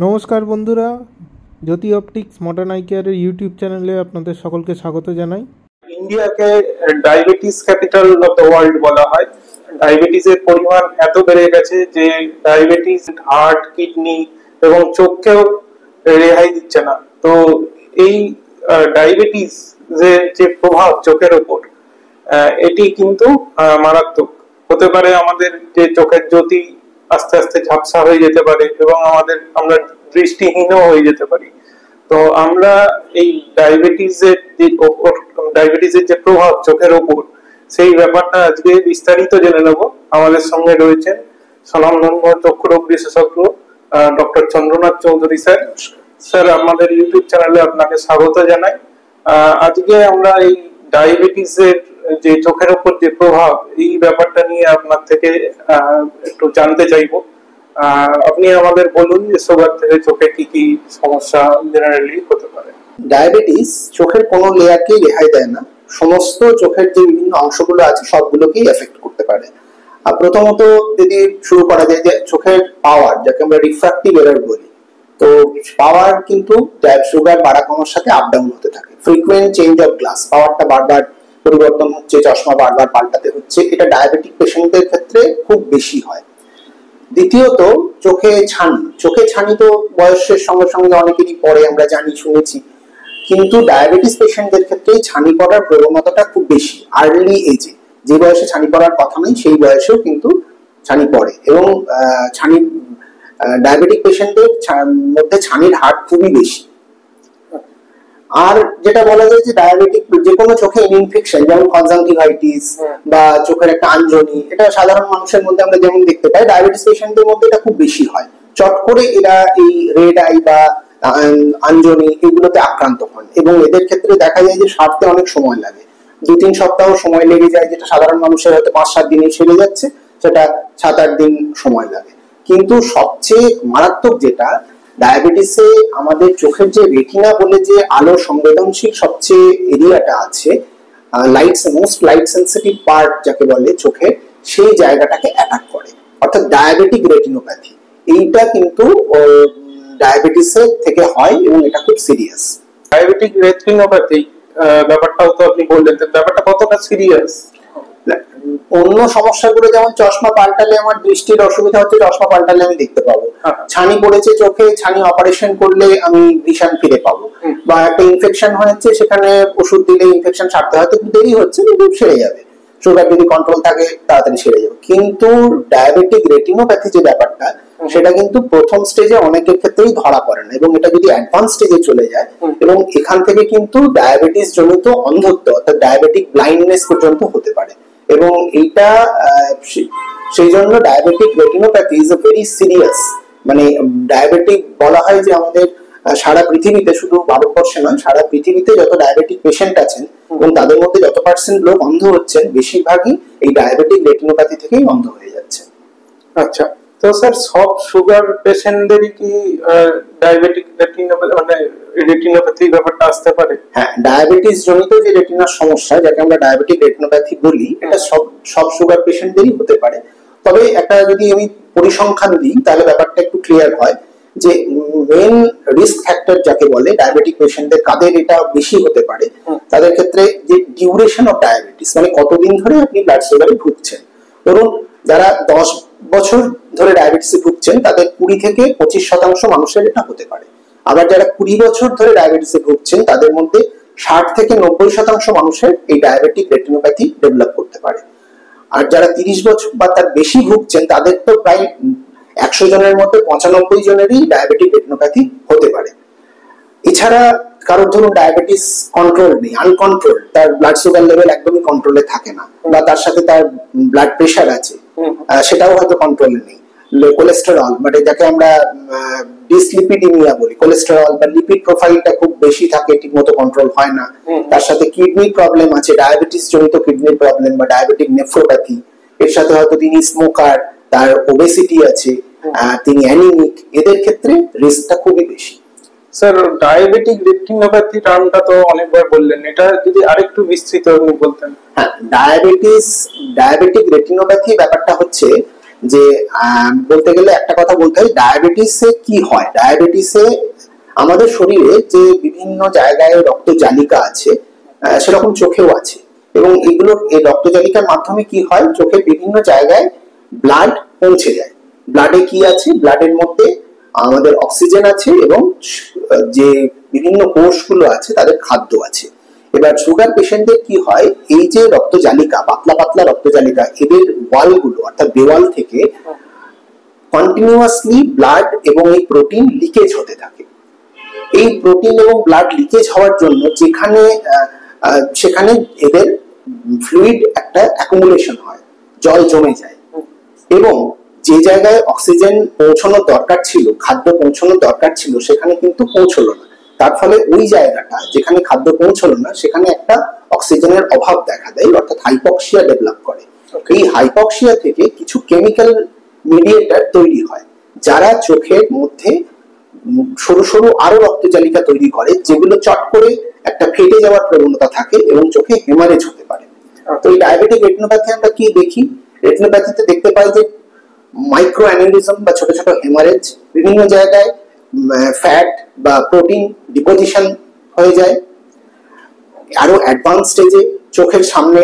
নমস্কার বন্ধুরা, Jyoti optics modern eye কেয়ারের ইউটিউব চ্যানেলে আপনাদের সকলকে স্বাগত জানাই। ইন্ডিয়াকে diabetes capital of the world বলা হয়। ডায়াবেটিসের পরিমাণ এত বেড়ে গেছে যে ডায়াবেটিস হার্ট, কিডনি এবং চোখকেও রেহাই দিচ্ছে না। তো এই ডায়াবেটিস যে প্রভাব চোখের উপর, এটি কিন্তু মারাত্মক হতে পারে। আমাদের যে চোখের জ্যোতি আস্তে আস্তে ঝাপসা হয়ে যেতে পারে এবং আমরা দৃষ্টিহীনও হয়ে যেতে পারি। তো আমরা এই ডায়াবেটিসের যে প্রভাব চোখের উপর, সেই ব্যাপারটা আজকে বিস্তারিত জেনে নেব। আমাদের সঙ্গে রয়েছেন স্বনামধন্য চক্ষু রোগ বিশেষজ্ঞ doctor Chandranath Chowdhury sir. Sir, আমাদের ইউটিউব চ্যানেলে আপনাকে স্বাগত জানাই। আজকে আমরা এই ডায়াবেটিসের যে চোখের উপর যে প্রভাব, এই ব্যাপারটা নিয়ে আপনার থেকে একটু জানতে চাইবো। আপনি আমাদের বলুন যে সুগার থেকে চোখে কি কি সমস্যা জেনারেলি হতে পারে। ডায়াবেটিস চোখের কোনো লেয়ারকেই রেহাই দেয় না, সমস্ত চোখের যে বিভিন্ন অংশগুলো আছে সবগুলোকেই এফেক্ট করতে পারে। আর প্রথমত যদি শুরু করা যায় যে চোখের পাওয়ার, যাকে আমরা রিফ্র্যাক্টিভ এরর বলি, তো পাওয়ার কিন্তু সুগার বাড়া কমার সাথে আপ ডাউন হতে থাকে। ফ্রিকুয়েন্ট চেঞ্জ অফ গ্লাস, পাওয়ারটা বারবার পরিবর্তন হচ্ছে, চশমা বারবার পাল্টাতে হচ্ছে, এটা ডায়াবেটিক পেশেন্টদের ক্ষেত্রে খুব বেশি হয়। দ্বিতীয়ত চোখে ছানি তো বয়সের সঙ্গে সঙ্গে অনেকেরই পড়ে, আমরা জানি, শুনেছি, কিন্তু ডায়াবেটিস পেশেন্টদের ক্ষেত্রে ছানি পড়ার প্রবণতাটা খুব বেশি। আর্লি এজে, যে বয়সে ছানি পড়ার কথা নেই সেই বয়সেও কিন্তু ছানি পড়ে, এবং ডায়াবেটিক পেশেন্টদের মধ্যে ছানির হার খুবই বেশি। আর যেটা বলা যায় যে ডায়াবেটিক যে কোনো চোখে ইনফেকশন, যেমন কনজাংটিভাইটিস বা চোখের একটা আঞ্জনি, এটা সাধারণ মানুষের মধ্যে আমরা যেমন দেখতে পাই, ডায়াবেটিস পেশেন্টদের মধ্যে এটা খুব বেশি হয়। চট করে এরা এই রেড আই বা আঞ্জনি এগুলোতে আক্রান্ত হন, এবং এদের ক্ষেত্রে দেখা যায় যে সারতে অনেক সময় লাগে, 2-3 সপ্তাহ সময় লেগে যায়। যেটা সাধারণ মানুষের হয়তো 5-7 দিনে সেরে যাচ্ছে, সেটা 7-8 দিন সময় লাগে। কিন্তু সবচেয়ে মারাত্মক যেটা ডায়াবেটিসে, আমাদের চোখের যে রেটিনা বলে যে আলো সংবেদনশীল সবচেয়ে এরিয়াটা আছে, মোস্ট লাইট সেন্সিটিভ পার্ট যাকে বলে চোখের, সেই জায়গাটাকে অ্যাটাক করে, অর্থাৎ ডায়াবেটিক রেটিনোপ্যাথি। এইটা কিন্তু ডায়াবেটিসের থেকে হয় এবং এটা খুব সিরিয়াস। ডায়াবেটিক রেটিনোপ্যাথি ব্যাপারটাও তো আপনি বললেন, ব্যাপারটা কতটা সিরিয়াস? অন্য সমস্যাগুলো যেমন চশমা পাল্টালে আমার দৃষ্টির অসুবিধা হচ্ছে, চশমা পাল্টালে আমি দেখতে পাবো, ছানি পড়েছে চোখে, ছানি অপারেশন করলে আমি ভিশন ফিরে পাবো, বা একটা ইনফেকশন হয়েছে, সেখানে ওষুধ দিলে ইনফেকশন সারতে হয়তো দেরি হচ্ছে কিন্তু সেরে যাবে, সুগার যদি কন্ট্রোল থাকে তাড়াতাড়ি সেরে যাবে। কিন্তু ডায়াবেটিক রেটিনোপ্যাথি যে ব্যাপারটা, সেটা কিন্তু প্রথম স্টেজে অনেকের ক্ষেত্রেই ধরা পড়ে না, এবং এটা যদি অ্যাডভান্স স্টেজে চলে যায়, এবং এখান থেকে কিন্তু ডায়াবেটিস জনিত অন্ধত্ব অর্থাৎ ডায়াবেটিক ব্লাইন্ডনেস পর্যন্ত হতে পারে। এবং এইটা সেই জন্য diabetic retinopathy is a very serious, মানে ডায়াবেটিক বলা হয় যে আমাদের সারা পৃথিবীতে, শুধু ভারতবর্ষে নয়, সারা পৃথিবীতে যত ডায়াবেটিক পেশেন্ট আছেন এবং তাদের মধ্যে যত % লোক অন্ধ হচ্ছেন, বেশিরভাগই এই ডায়াবেটিক রেটিনোপ্যাথি থেকেই অন্ধ হয়ে যাচ্ছে। আচ্ছা, তো স্যার সব সুগার পেশেন্টদেরই কি ডায়াবেটিক রেটিনোপ্যাথি ব্যাপারটা আসতে পারে? হ্যাঁ, ডায়াবেটিস জনিত যে রেটিনার সমস্যা, যাকে আমরা ডায়াবেটিক রেটিনোপ্যাথি বলি, এটা সব সুগার পেশেন্টদেরই হতে পারে। তবে একটা যদি আমি পরিসংখ্যান দিই তাহলে ব্যাপারটা একটু ক্লিয়ার হয় যে মেইন রিস্ক ফ্যাক্টর যাকে বলে ডায়াবেটিক পেশেন্টদের, কাদের এটা বেশি হতে পারে, তাদের ক্ষেত্রে যে ডিউরেশন অফ ডায়াবেটিস, মানে কতদিন ধরে আপনি ব্লাড সুগারে ভুগছেন। ধরুন যারা 10 বছর ধরে ডায়াবেটিসে ভুগছেন, তাদের 20-25% মানুষের এটা হতে পারে। আবার যারা 20 বছর ধরে ডায়াবেটিসে ভুগছেন, তাদের মধ্যে 60-90% মানুষের এই ডায়াবেটিক রেটিনোপ্যাথি ডেভেলপ করতে পারে। আর যারা 30 বছর বা তার বেশি ভুগছেন, তাদের তো প্রায় 100 জনের মধ্যে 95 জনেরই ডায়াবেটিক রেটিনোপ্যাথি হতে পারে। এছাড়া কারোর ধরুন ডায়াবেটিস কন্ট্রোল নেই, আনকন্ট্রোল, তার ব্লাড সুগার লেভেল একদমই কন্ট্রোলে থাকে না, বা তার সাথে তার ব্লাড প্রেশার আছে, সেটাও হয়তো কন্ট্রোলে নেই। কোলেস্টেরল, মানে যাকে আমরা ডিসলিপিডিমিয়া বলি, কোলেস্টেরল বা লিপিড প্রোফাইলটা খুব বেশি থাকে, ঠিকমতো কন্ট্রোল হয় না। তার সাথে কিডনি প্রবলেম আছে, ডায়াবেটিস জনিত কিডনির প্রবলেম বা ডায়াবেটিক নেফ্রোপ্যাথি। এর সাথে হয়তো তিনি স্মোকার, তার ওবেসিটি আছে, তিনি অ্যানিমিক, এদের ক্ষেত্রে রিস্কটা খুবই বেশি। স্যার, ডায়াবেটিক রেটিনোপ্যাথি টার্মটা তো অনেকবার বললেন, এটা যদি আরেকটু বিস্তৃত আপনি বলতেন। হ্যাঁ, ডায়াবেটিক রেটিনোপ্যাথি ব্যাপারটা হচ্ছে যে বলতে গেলে একটা কথা বলতে হয়, ডায়াবেটিসে কি হয়। ডায়াবেটিসে আমাদের শরীরে যে বিভিন্ন জায়গায় রক্ত জালিকা আছে, সেরকম চোখেও আছে, এবং এগুলো এই রক্ত জালিকার মাধ্যমে কি হয়, চোখের বিভিন্ন জায়গায় ব্লাড পৌঁছে যায়। ব্লাডে কি আছে, ব্লাডের মধ্যে আমাদের অক্সিজেন আছে এবং যে বিভিন্ন কোষগুলো আছে তাদের খাদ্য আছে। এবার সুগার পেশেন্টদের কি হয়, এই যে রক্ত জালিকা, পাতলা পাতলা রক্ত জালিকা, এদের ওয়ালগুলো অর্থাৎ দেওয়াল থেকে কন্টিনিউয়াসলি ব্লাড এবং এই প্রোটিন লিকেজ হতে থাকে। এই প্রোটিন এবং ব্লাড লিকেজ হওয়ার জন্য সেখানে এদের ফ্লুইড একটা অ্যাকুমুলেশন হয়, জল জমে যায়, এবং যে জায়গায় অক্সিজেন পৌঁছানোর দরকার ছিল, খাদ্য পৌঁছানোর দরকার ছিল, সেখানে কিন্তু পৌঁছলো না। তার ফলে ওই জায়গাটা যেখানে খাদ্য পৌঁছলো না সেখানে একটা অক্সিজেনের অভাব দেখা দেয়, অর্থাৎ হাইপক্সিয়া ডেভেলপ করে। এই হাইপক্সিয়া থেকে কিছু কেমিক্যাল মিডিয়েটর তৈরি হয়, যারা চোখের মধ্যে সরু সরু আরো রক্তজালিকা তৈরি করে, যেগুলো চট করে একটা ফেটে যাওয়ার প্রবণতা থাকে এবং চোখে হেমারেজ হতে পারে। তো এই ডায়াবেটিক রেটিনোপ্যাথি আমরা কি দেখি, রেটিনোপ্যাথিতে দেখতে পাই যে মাইক্রো অ্যানিউরিজম বা ছোট ছোট হেমারেজ, বিভিন্ন জায়গায় ফ্যাট বা প্রোটিন ডিপোজিশন হয়ে যায়। আরো অ্যাডভান্স স্টেজে চোখের সামনে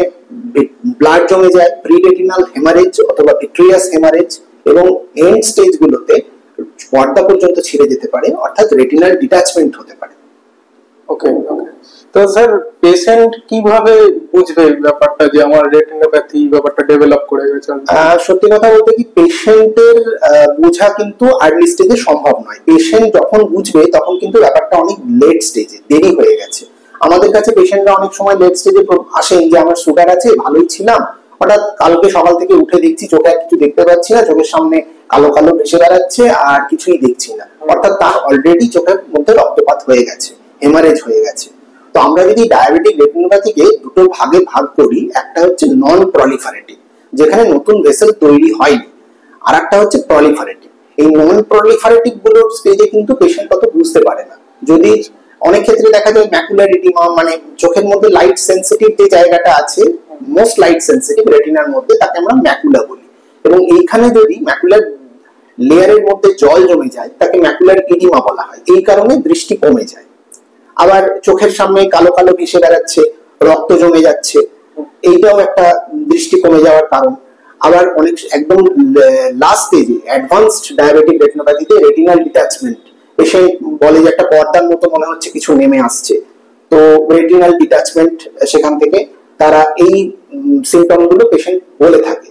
ব্লাড জমে যায়, প্রিরেটিনাল হেমারেজ অথবা ভিট্রিয়াস হেমারেজ, এবং এন্ড স্টেজগুলোতে পর্দা পর্যন্ত ছিঁড়ে যেতে পারে, অর্থাৎ রেটিনাল ডিটাচমেন্ট হতে পারে। ওকে ওকে। তো স্যার পেশেন্ট কিভাবে বুঝবে ব্যাপারটা যে আমার রেটিনোপ্যাথি ব্যাপারটা ডেভেলপ করে গেছে? সত্যি কথা বলতে কি, পেশেন্টের বোঝা কিন্তু আর্লি স্টেজে সম্ভব নয়। পেশেন্ট যখন বুঝবে তখন কিন্তু ব্যাপারটা অনেক লেট স্টেজে, দেরি হয়ে গেছে। আমাদের কাছে পেশেন্টরা অনেক সময় লেট স্টেজে আসেন যে আমার সুগার আছে, ভালোই ছিলাম, হঠাৎ কালকে সকাল থেকে উঠে দেখছি চোখে আর কিছু দেখতে পাচ্ছি না, চোখের সামনে কালো কালো ভেসে বেড়াচ্ছে আর কিছুই দেখছি না, অর্থাৎ তার অলরেডি চোখের মধ্যে রক্তপাত হয়ে গেছে, হেমারেজ হয়ে গেছে। তো আমরা যদি ডায়াবেটিক রেটিনোপ্যাথিকে দুটো ভাগে ভাগ করি, একটা হচ্ছে নন প্রলিফারেটিভ, যেখানে নতুন ভেসেল তৈরি হয়নি, আর একটা হচ্ছে প্রলিফারেটিভ। এই নন প্রলিফারেটিভ গুলোর স্টেজে কিন্তু পেশেন্ট কত বুঝতে পারে না। যদি অনেক ক্ষেত্রে দেখা যায় ম্যাকুলার এডিমা, মানে চোখের মধ্যে লাইট সেন্সিটিভ যে জায়গাটা আছে, মোস্ট লাইট সেন্সিটিভ রেটিনার মধ্যে, তাকে আমরা ম্যাকুলা বলি, এবং এইখানে যদি ম্যাকুলার লেয়ারের মধ্যে জল জমে যায় তাকে ম্যাকুলার এডিমা বলা হয়। এই কারণে দৃষ্টি কমে যায়। আবার চোখের সামনে কালো কালো ভেসে বেড়াচ্ছে, রক্ত জমে যাচ্ছে, এইটাও একটা দৃষ্টি কমে যাওয়ার কারণ। আবার অনেক একদম লাস্ট স্টেজে অ্যাডভান্সড ডায়াবেটিক রেটিনোপ্যাথিতে রেটিনাল ডিটাচমেন্ট, পেশেন্ট বলে যে একটা পর্দার মতো মনে হচ্ছে কিছু নেমে আসছে, তো রেটিনাল ডিটাচমেন্ট, সেখান থেকে তারা এই সিমটম গুলো পেশেন্ট বলে থাকে।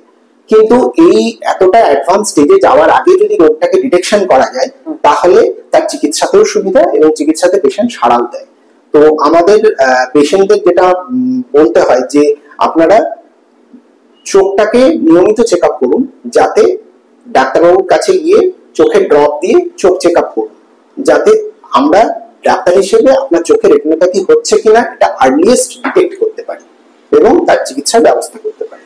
কিন্তু এই এতটা অ্যাডভান্স স্টেজে যাওয়ার আগে যদি রোগটাকে ডিটেকশন করা যায়, তাহলে তার চিকিৎসাতেও সুবিধা এবং চিকিৎসাতে পেশেন্ট সাড়াও দেয়। তো আমাদের পেশেন্টদের যেটা বলতে হয় যে আপনারা চোখটাকে নিয়মিত চেক আপ করুন, যাতে ডাক্তারবাবুর কাছে গিয়ে চোখের ড্রপ দিয়ে চোখ চেক আপ করুন, যাতে আমরা ডাক্তার হিসেবে আপনার চোখের রেটিনোপ্যাথি হচ্ছে কিনা এটা আর্লিয়েস্ট ডিটেক্ট করতে পারি এবং তার চিকিৎসার ব্যবস্থা করতে পারি।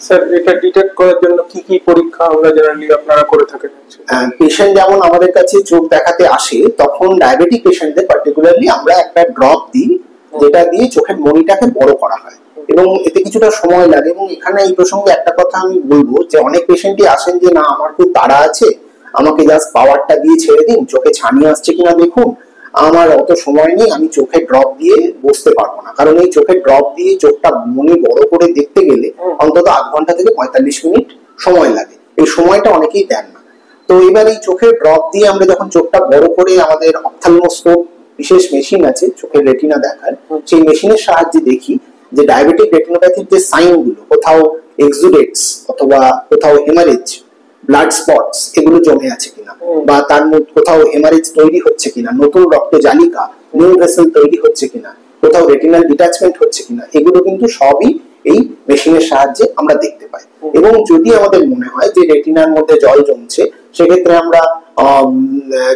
স্যার এটা ডিটেক্ট করার জন্য কি কি পরীক্ষা আমরা জেনারেলি আপনারা করে থাকেন? পেশেন্ট যেমন আমাদের কাছে চোখ দেখাতে আসে, তখন ডায়াবেটিক পেশেন্টদের পার্টিকুলারলি আমরা একটা ড্রপ দিই, যেটা দিয়ে চোখের মণিটাকে বড় করা হয়, এবং এতে কিছুটা সময় লাগে। এবং এখানে এই প্রসঙ্গে একটা কথা আমি বলবো যে অনেক পেশেন্টই আসেন যে না, আমার খুব তাড়া আছে, আমাকে জাস্ট পাওয়ারটা দিয়ে ছেড়ে দিন, চোখে ছানি আসছে কিনা দেখুন, আমার অত সময় নেই, আমি চোখে ড্রপ দিয়ে বসতে পারবো না। কারণ এই চোখে ড্রপ দিয়ে চোখটা মনি বড় করে দেখতে গেলে অন্তত 8 ঘন্টা থেকে 45 মিনিট সময় লাগে, এই সময়টা অনেকেই দেন না। তো এবার এই চোখের ড্রপ দিয়ে আমরা যখন চোখটা বড় করে, আমাদের অপথ্যালমোস্কোপ বিশেষ মেশিন আছে চোখের রেটিনা দেখার, সেই মেশিনের সাহায্যে দেখি যে ডায়াবেটিক রেটিনোপ্যাথির যে সাইন গুলো, কোথাও এক্সুডেটস অথবা কোথাও হেমারেজ, ব্লাড স্পটস এগুলো জমে আছে কিনা, বা তার মধ্যে কোথাও হেমারেজ তৈরি হচ্ছে কিনা, নতুন রক্ত জালিকা নিউ ভেসেল তৈরি হচ্ছে কিনা, কোথাও রেটিনাল ডিটাচমেন্ট হচ্ছে কিনা, এগুলো কিন্তু সবই এই মেশিনের সাহায্যে আমরা দেখতে পাই। এবং যদি আমাদের মনে হয় যে রেটিনার মধ্যে জল জমছে, সেক্ষেত্রে আমরা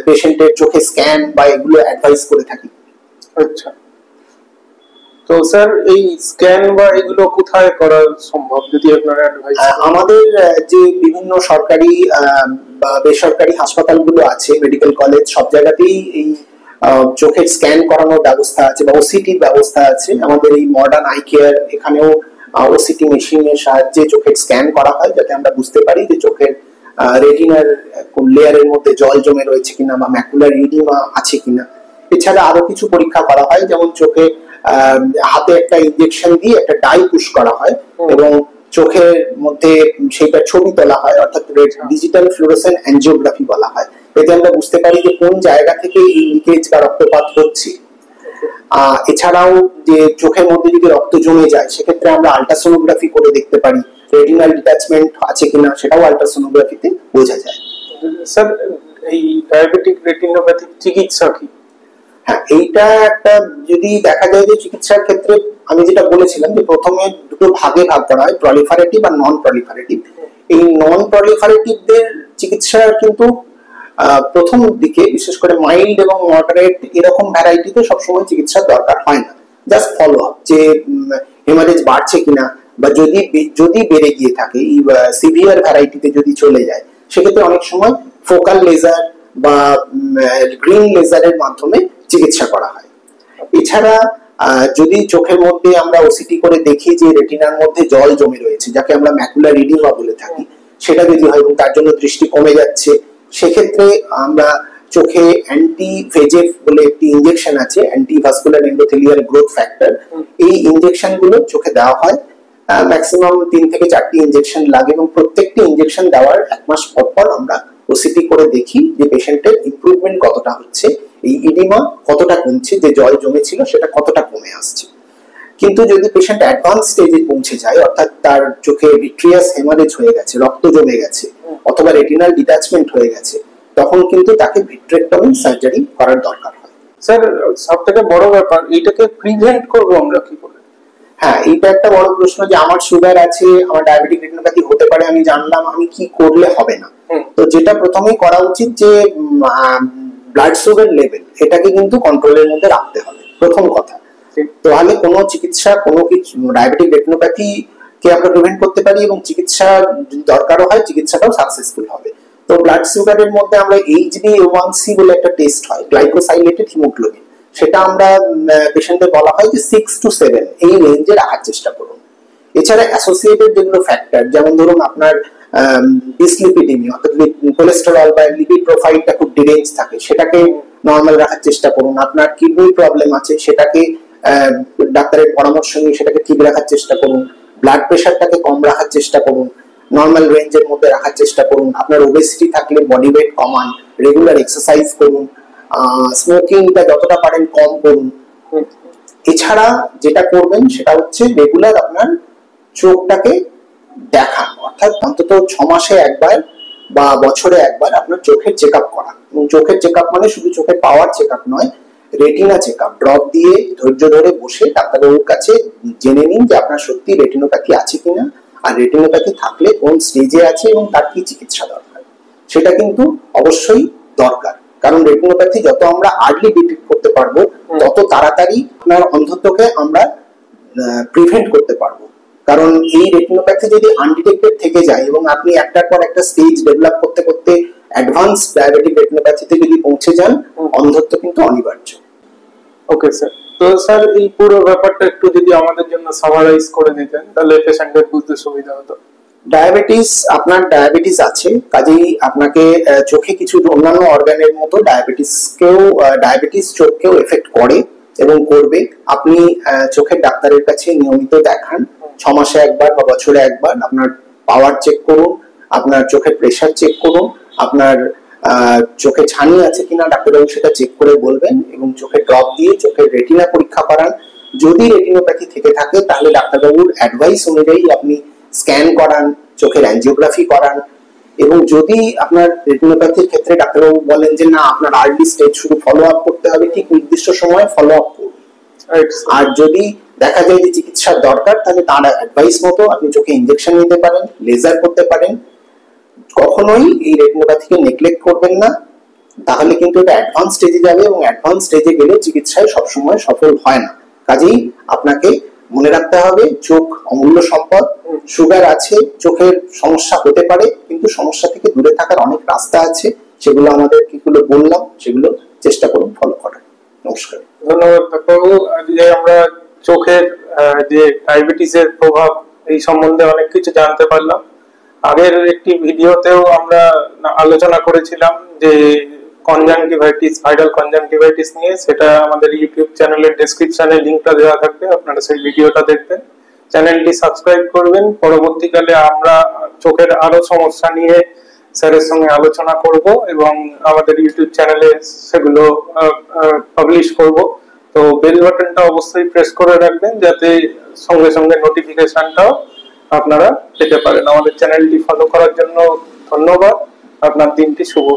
পেশেন্টের চোখে স্ক্যান বা এগুলো অ্যাডভাইস করে থাকি। আচ্ছা, তো স্যার এই স্ক্যান বা এগুলো কোথায় করা সম্ভব যদি আপনারা অ্যাডভাইস? আমাদের যে বিভিন্ন সরকারি বা বেসরকারি হাসপাতালগুলো আছে, মেডিকেল কলেজ, সব জায়গাতেই এই চোখের স্ক্যান করানোর ব্যবস্থা আছে বা ওসিটির ব্যবস্থা আছে। আমাদের এই মডার্ন আই কেয়ার, এখানেও ওসিটি মেশিনের সাহায্যে চোখের স্ক্যান করা হয়, যাতে আমরা বুঝতে পারি যে চোখের রেটিনার লেয়ারের মধ্যে জল জমে রয়েছে কিনা বা ম্যাকুলার ইডিমা আছে কিনা। এছাড়া আরো কিছু পরীক্ষা করা হয়, যেমন চোখে হাতে একটা ইনজেকশন দিয়ে একটা ডাই পুশ করা হয় এবং চোখের মধ্যে সেইটা ছবি তোলা হয়, অর্থাৎ ডিজিটাল ফ্লুরোসেন্ট অ্যাঞ্জিওগ্রাফি বলা হয়। এতে আমরা বুঝতে পারি যে কোন জায়গা থেকে এই লিকেজ বা রক্তপাত হচ্ছে। এছাড়াও যে চোখের মধ্যে যদি রক্ত জমে যায়, সেক্ষেত্রে আমরা আল্ট্রাসোনোগ্রাফি করে দেখতে পারি রেটিনাল ডিটাচমেন্ট আছে কিনা, সেটাও আল্ট্রাসোনোগ্রাফিতে বোঝা যায়। স্যার, এই ডায়াবেটিক রেটিনোপ্যাথির চিকিৎসা কি? হ্যাঁ, এইটা একটা যদি দেখা যায় যে চিকিৎসার ক্ষেত্রে আমি যেটা বলেছিলাম যে প্রথমে দুটো ভাগে ভাগ করা হয়, প্রলিফারেটিভ আর নন প্রলিফারেটিভ। এই নন প্রলিফারেটিভদের চিকিৎসা কিন্তু প্রথম দিকে বিশেষ করে মাইল্ড এবং মডারেট এরকম ভ্যারাইটিতে সবসময় চিকিৎসার দরকার হয় না। জাস্ট ফলো আপ, যে হেমারেজ বাড়ছে কিনা, বা যদি বেড়ে গিয়ে থাকে সিভিয়ার ভ্যারাইটিতে যদি চলে যায়, সেক্ষেত্রে অনেক সময় ফোকাল লেজার বা গ্রিন লেজারের মাধ্যমে চিকিৎসা করা হয়। এছাড়া যদি চোখের মধ্যে আমরা ওসিটি করে দেখি যে রেটিনার মধ্যে জল জমে রয়েছে, যাকে আমরা ম্যাকুলার ইডিমা বলে থাকি, সেটা যদি হয় এবং তার জন্য দৃষ্টি কমে যাচ্ছে, সেক্ষেত্রে আমরা চোখে অ্যান্টি ভেজেফ বলে একটি ইনজেকশন আছে, anti vascular endothelial growth factor. এই ইনজেকশন গুলো চোখে দেওয়া হয়, ম্যাক্সিমাম 3 থেকে 4টি ইনজেকশন লাগে এবং প্রত্যেকটি ইনজেকশন দেওয়ার 1 মাস পর পর আমরা ওসিটি করে দেখি যে পেশেন্টের ইমপ্রুভমেন্ট কতটা হচ্ছে, এই ইডিমা কতটা কমছে, যে জল জমেছিল সেটা কতটা কমে আসছে। কিন্তু যদি পেশেন্ট অ্যাডভান্স স্টেজে পৌঁছে যায়, অর্থাৎ তার চোখে ভিট্রিয়াস হেমারেজ হয়ে গেছে, রক্ত জমে গেছে, অথবা রেটিনাল ডিটাচমেন্ট হয়ে গেছে, তখন কিন্তু তাকে ভিট্রেক্টমি সার্জারি করার দরকার হয়। স্যার, সবথেকে বড় ব্যাপার, এটাকে প্রিভেন্ট করব আমরা কি করে? হ্যাঁ, এইটা একটা বড় প্রশ্ন যে আমার সুগার আছে, আমার ডায়াবেটিক রেটিনোপ্যাথি হতে পারে, আমি জানলাম, আমি কি করলে হবে না। তো যেটা প্রথমেই করা উচিত যে ব্লাড সুগার লেভেল এটাকে কিন্তু কন্ট্রোলের মধ্যে রাখতে হবে, প্রথম কথা। তাহলে কোনো চিকিৎসা, কোনো কিছু ডায়াবেটিক রেটিনোপ্যাথি কে আমরা প্রিভেন্ট করতে পারি এবং চিকিৎসা যদি দরকারও হয়, চিকিৎসাটাও সাকসেসফুল হবে। তো ব্লাড সুগারের মধ্যে আমরা HbA1c বলে একটা টেস্ট হয়, গ্লাইকোসাইলেটেড হিমোগ্লোবিন, সেটা আমরা পেশেন্টদের বলা হয় যে 6 to 7 এই রেঞ্জে রাখার চেষ্টা করুন। এছাড়া অ্যাসোসিয়েটেড যেগুলো ফ্যাক্টর, যেমন ধরুন আপনার ডিসলিপিডিমিয়া অর্থাৎ কোলেস্টেরল বা লিপিড প্রোফাইলটা খুব ডিরেঞ্জ থাকে, সেটাকে নরমাল রাখার চেষ্টা করুন। আপনার কিডনি প্রবলেম আছে, সেটাকে ডাক্তারের পরামর্শ নিয়ে সেটাকে ঠিক রাখার চেষ্টা করুন। ব্লাড প্রেশারটাকে কম রাখার চেষ্টা করুন, নরমাল রেঞ্জের মধ্যে রাখার চেষ্টা করুন। আপনার ওবেসিটি থাকলে বডি ওয়েট কমান, রেগুলার এক্সারসাইজ করুন, স্মোকিংটা যতটা পারেন কম করুন। এছাড়া যেটা করবেন সেটা হচ্ছে রেগুলার আপনার চোখটাকে দেখান, অর্থাৎ অন্তত 6 মাসে একবার বা বছরে একবার আপনার চোখের চেক আপ করা। এবং চোখের চেক আপ মানে শুধু চোখের পাওয়ার চেক আপ নয়, রেটিনা চেক আপ। ড্রপ দিয়ে ধৈর্য ধরে বসে ডাক্তারবাবুর কাছে জেনে নিন যে আপনার সত্যি রেটিনোপ্যাথি আছে কিনা, আর রেটিনোপ্যাথি থাকলে কোন স্টেজে আছে এবং তার কি চিকিৎসা দরকার, সেটা কিন্তু অবশ্যই দরকার। কারণ রেটিনোপ্যাথি যত আমরা আর্লি ডিটেক্ট করতে পারবো, তত তাড়াতাড়ি আপনার অন্ধত্বকে আমরা প্রিভেন্ট করতে পারবো। কারণ এই রেটিনোপ্যাথি যদি আনডিটেক্টেড থেকে যায় এবং আপনি একটার পর একটা স্টেজ ডেভেলপ করতে করতে অ্যাডভান্স ডায়াবেটিক রেটিনোপ্যাথিতে যদি পৌঁছে যান, অন্ধত্ব কিন্তু অনিবার্য। ওকে স্যার, তো স্যার এই পুরো ব্যাপারটা একটু যদি আমাদের জন্য সামারাইজ করে দিতেন, তাহলে পেশেন্টের বুঝতে সুবিধা হতো। ডায়াবেটিস, আপনার ডায়াবেটিস আছে, কাজেই আপনাকে চোখে কিছু অন্যান্য অর্গানের মতো ডায়াবেটিস চোখকেও এফেক্ট করে এবং করবে। আপনি চোখের ডাক্তারের কাছে নিয়মিত দেখান, 6 মাসে একবার বা বছরে একবার আপনার পাওয়ার চেক করুন, আপনার চোখের প্রেসার চেক করুন, আপনার চোখে ছানি আছে কিনা ডাক্তারবাবু সেটা চেক করে বলবেন, এবং চোখে ড্রপ দিয়ে চোখের রেটিনা পরীক্ষা করান। যদি রেটিনোপ্যাথি থেকে থাকে তাহলে ডাক্তারবাবুর অ্যাডভাইস অনুযায়ী আপনি স্ক্যান করান, চোখের অ্যাঞ্জিওগ্রাফি করান। এবং যদি আপনার রেটিনোপ্যাথির ক্ষেত্রে ডাক্তারবাবু বলেন যে না, আপনার আর্লি স্টেজ শুধু ফলো আপ করতে হবে, ঠিক নির্দিষ্ট সময় ফলো আপ করুন। আর যদি দেখা যায় যে চিকিৎসার দরকার, তাহলে তার অ্যাডভাইস মতো আপনি চোখে ইনজেকশন নিতে পারেন, লেজার করতে পারেন। কখনোই এই রেটিনোপ্যাথিকে নেগলেক্ট করবেন না, তাহলে কিন্তু এটা অ্যাডভান্স স্টেজে যাবে এবং অ্যাডভান্স স্টেজে গেলে চিকিৎসায় সবসময় সফল হয় না। কাজেই আপনাকে মনে রাখতে হবে চোখ অমূল্য সম্পদ। সুগার আছে, চোখের সমস্যা হতে পারে, কিন্তু সমস্যা থেকে দূরে থাকার অনেক রাস্তা আছে, সেগুলো আমাদের কিগুলো বললাম সেগুলো চেষ্টা করুন ফলো করার। নমস্কার। ধন্যবাদ ডাক্তারবাবু। আজকে আমরা চোখের যে ডায়াবেটিসের প্রভাব এই সম্বন্ধে অনেক কিছু জানতে পারলাম। আগের একটি ভিডিওতেও আমরা আলোচনা করেছিলাম যে কনজাংটিভাইটিস, ভাইরাল কনজাংটিভাইটিস নিয়ে, সেটা আমাদের ইউটিউব চ্যানেলের ডেসক্রিপশনে লিংকটা দেওয়া থাকবে, আপনারা সেই ভিডিওটা দেখবেন। চ্যানেলটি সাবস্ক্রাইব করবেন। পরবর্তীকালে আমরা চোখের আরো সমস্যা নিয়ে স্যারের সঙ্গে আলোচনা করব এবং আমাদের ইউটিউব চ্যানেলে সেগুলো পাবলিশ করব। তো বেল বাটনটা অবশ্যই প্রেস করে রাখবেন যাতে সঙ্গে সঙ্গে নোটিফিকেশনটাও আপনারা পেতে পারেন। আমাদের চ্যানেলটি ফলো করার জন্য ধন্যবাদ। আপনার দিনটি শুভ।